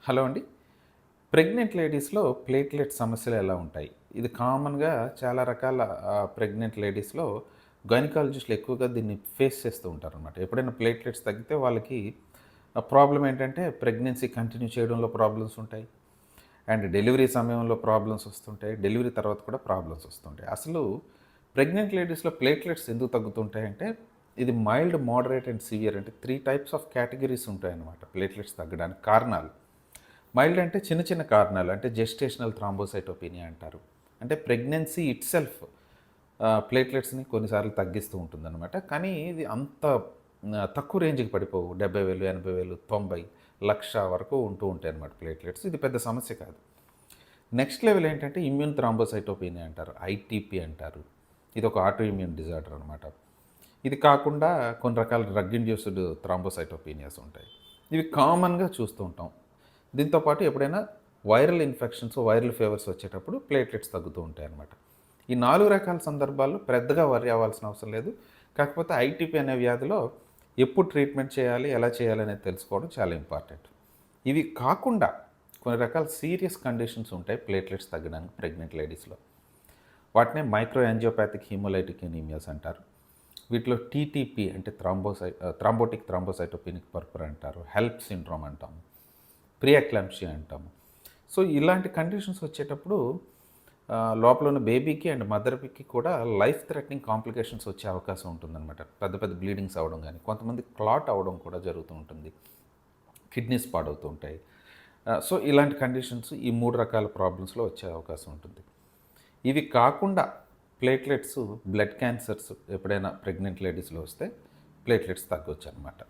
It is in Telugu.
హలో అండి. ప్రెగ్నెంట్ లేడీస్‌లో ప్లేట్‌లెట్ సమస్యలు ఎలా ఉంటాయి? ఇది కామన్‌గా చాలా రకాల ప్రెగ్నెంట్ లేడీస్‌లో గైనకాలజిస్ట్‌లు ఎక్కువగా దీన్ని ఫేస్ చేస్తూ ఉంటారనమాట. ఎప్పుడైనా ప్లేట్‌లెట్స్ తగ్గితే వాళ్ళకి ప్రాబ్లమ్ ఏంటంటే ప్రెగ్నెన్సీ కంటిన్యూ చేయడంలో ప్రాబ్లమ్స్ ఉంటాయి. అండ్ డెలివరీ సమయంలో ప్రాబ్లమ్స్ వస్తుంటాయి. డెలివరీ తర్వాత కూడా ప్రాబ్లమ్స్ వస్తుంటాయి. అసలు ప్రెగ్నెంట్ లేడీస్‌లో ప్లేట్‌లెట్స్ ఎందుకు తగ్గుతుంటాయంటే ఇది మైల్డ్, మోడరేట్ అండ్ సివియర్ అంటే 3 టైప్స్ ఆఫ్ కేటగరీస్ ఉంటాయన్నమాట ప్లేట్‌లెట్స్ తగ్గడానికి కారణాలు. మైల్డ్ అంటే చిన్న చిన్న కారణాలు. అంటే జెస్టేషనల్ థ్రాంబోసైటోపీనియా అంటారు. అంటే ప్రెగ్నెన్సీ ఇట్‌సెల్ఫ్ ప్లేట్‌లెట్స్‌ని కొన్నిసార్లు తగ్గిస్తూ ఉంటుందనమాట. కానీ ఇది అంత తక్కువ రేంజ్‌కి పడిపోవు. 70,000, 80,000, 90, 1,00,000 వరకు ఉంటూ ఉంటాయన్నమాట ప్లేట్‌లెట్స్. ఇది పెద్ద సమస్య కాదు. నెక్స్ట్ లెవెల్ ఏంటంటే ఇమ్యూన్ థ్రాంబోసైటోపీనియా అంటారు. ఐటీపీ అంటారు. ఇది ఒక ఆటో ఇమ్యూన్ డిజార్డర్ అనమాట. ఇది కాకుండా కొన్ని రకాల డ్రగ్ ఇండ్యూస్డ్ థ్రాంబోసైటోపీనియాస్ ఉంటాయి. ఇవి కామన్‌గా చూస్తూ ఉంటాం. దీంతో పాటు ఎప్పుడైనా వైరల్ ఇన్ఫెక్షన్స్, వైరల్ ఫీవర్స్ వచ్చేటప్పుడు ప్లేట్లెట్స్ తగ్గుతూ ఉంటాయన్నమాట. ఈ 4 రకాల సందర్భాల్లో పెద్దగా వర్రీ అవ్వాల్సిన అవసరం లేదు. కాకపోతే ఐటీపీ అనే వ్యాధిలో ఎప్పుడు ట్రీట్మెంట్ చేయాలి, ఎలా చేయాలి అనేది తెలుసుకోవడం చాలా ఇంపార్టెంట్. ఇవి కాకుండా కొన్ని రకాల సీరియస్ కండిషన్స్ ఉంటాయి ప్లేట్లెట్స్ తగ్గడానికి ప్రెగ్నెంట్ లేడీస్‌లో. వాటినే మైక్రో యాంజియోపాథిక్ హీమోలైటిక్ ఎనీమియాస్ అంటారు. వీటిలో టీటీపీ అంటే థ్రాంబోటిక్ థ్రాంబోసైటోపెనిక్ పర్పర్ అంటారు. హెల్ప్ సిండ్రోమ్ అంటాము. ప్రియాక్లాంప్షియా అంటాము. సో, ఇలాంటి కండిషన్స్ వచ్చేటప్పుడు లోపల ఉన్న బేబీకి అండ్ మదర్‌కి కూడా లైఫ్ థ్రెటనింగ్ కాంప్లికేషన్స్ వచ్చే అవకాశం ఉంటుందనమాట. పెద్ద పెద్ద బ్లీడింగ్స్ అవ్వడం గానీ, కొంతమంది క్లాట్ అవ్వడం కూడా జరుగుతూ ఉంటుంది. కిడ్నీస్ పాడవుతూ ఉంటాయి. సో, ఇలాంటి కండిషన్స్ ఈ 3 రకాల ప్రాబ్లమ్స్‌లో వచ్చే అవకాశం ఉంటుంది. ఇవి కాకుండా ప్లేట్లెట్స్, బ్లడ్ క్యాన్సర్స్ ఎప్పుడైనా ప్రెగ్నెంట్ లేడీస్‌లో వస్తే ప్లేట్లెట్స్ తగ్గొచ్చనమాట.